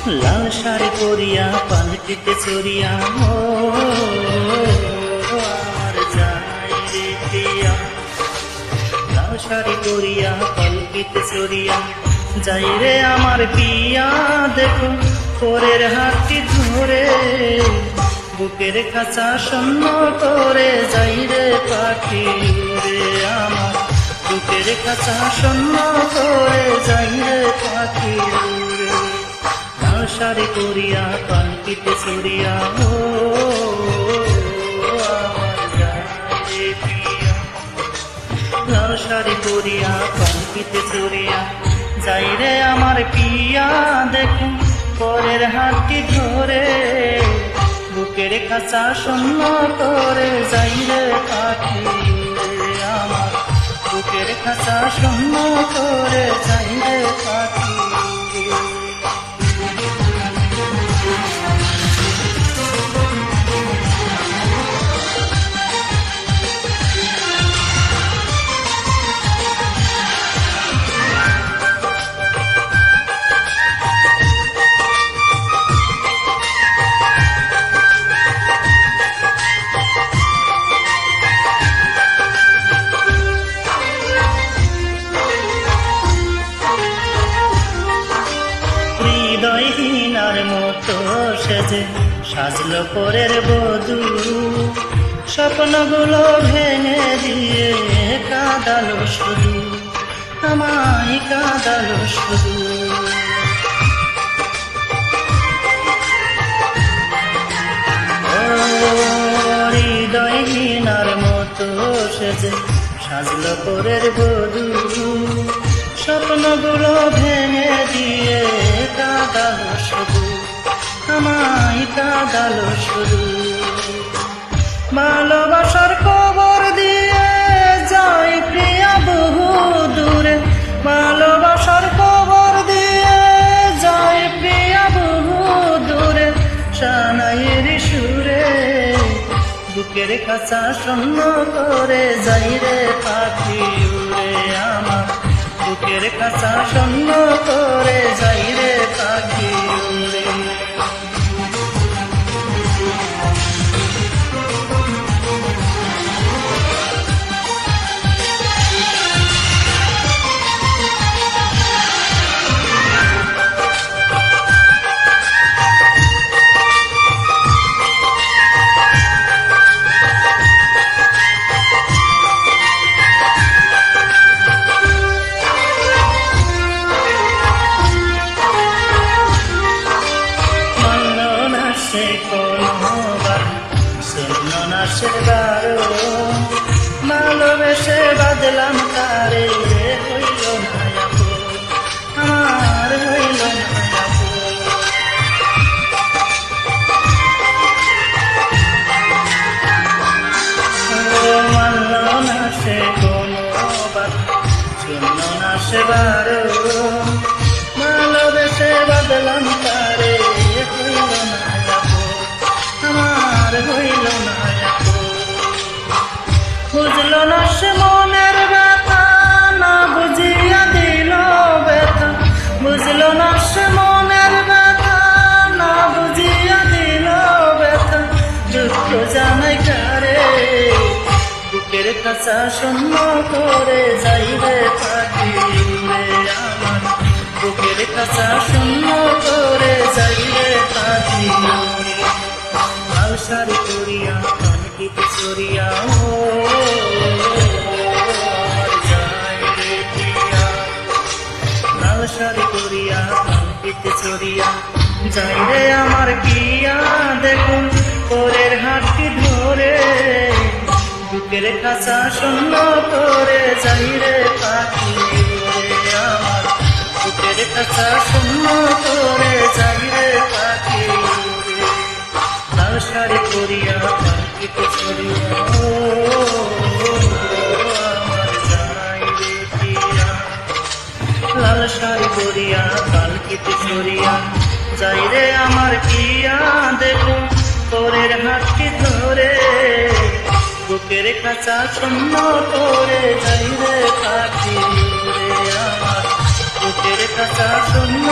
লাল শাড়ি পরিয়া পালকিতে চড়িয়া ও আমার যাই রে প্রিয়া। লাল শাড়ি পরিয়া পালকিতে চড়িয়া যাই রে আমার প্রিয়া। দেখো পরের হাতটি ধরে বুকের খাঁচা শূন্য করে যাই রে পাখি উড়ে আমার বুকের খাঁচা শূন্য করে যাই রে পাখি উড়ে। লাল শাড়ি পরিয়া পালকিতে চড়িয়া ও আমার যাই রে প্রিয়া। লাল শাড়ি পরিয়া পালকিতে চড়িয়া যাই রে আমার প্রিয়া। দেখো পরের হাতটি ধরে বুকের খাঁচা শূন্য করে যাই রে পাখি উড়ে আমার বুকের খাঁচা শূন্য করে যাই রে পাখি উড়ে। হৃদয়হীনার মতো সেজে সাজলো পরের বধূ, স্বপ্নগুলো ভেঙে দিয়ে কাঁদালো শুধু, আমায় কাঁদালো শুধু। হৃদয়হীনার মতো সেজে সাজলো পরের বধূ, স্বপ্নগুলো ভেঙে দিয়ে কাঁদালো শুধু, আমায় কাঁদালো শুধু। ভালোবাসার খবর দিয়ে যাই প্রিয়া বহু দূরে, ভালোবাসার খবর দিয়ে যাই প্রিয়া বহু দূরে। সানাইয়ের সুরে বুকের খাঁচা শূন্য করে যাই রে পাখি উড়ে আমার বুকের খাঁচা শূন্য করে যাই রে পাখি উড়ে। ভালোবেসে বাদলাম তারে হইল না আমার হইল না। মানল না সে কোনো শুনল না সে বারো, ভালোবেসে বাদলাম তারে হইল না আমার হইল না। বুঝলো না সে মনের ব্যথা, না বুঝিয়া দিল ব্যথা, বুঝলো না সে মনের ব্যথা, না বুঝিয়া দিল ব্যথা। দুঃখ জানাই কারে বুকের খাঁচা শূন্য করে যাই রে পাখি উড়ে আমার বুকের খাঁচা শূন্য করে যাই রে পাখি উড়ে। লাল শাড়ি পরিয়া পালকিতে চড়িয়া ও আমার যাই রে প্রিয়া। লাল শাড়ি পরিয়া পালকিতে চড়িয়া যাই রে আমার প্রিয়া। দেখুন পরের হাতটি ধরে বুকের খাঁচা শূন্য করে যাই রে পাখি উড়ে আমার বুকের খাঁচা শূন্য করে যাই রে পাখি উড়ে। লাল শাড়ি পরিয়া পালকিতে চড়িয়া ও আমার যাই রে প্রিয়া। লাল শাড়ি পরিয়া পালকিতে চড়িয়া যাই রে আমার প্রিয়া। দেখো পরের হাতটি ধরে বুকের খাঁচা শূন্য করে যাই রে পাখি উড়ে আমার বুকের খাঁচা শূন্য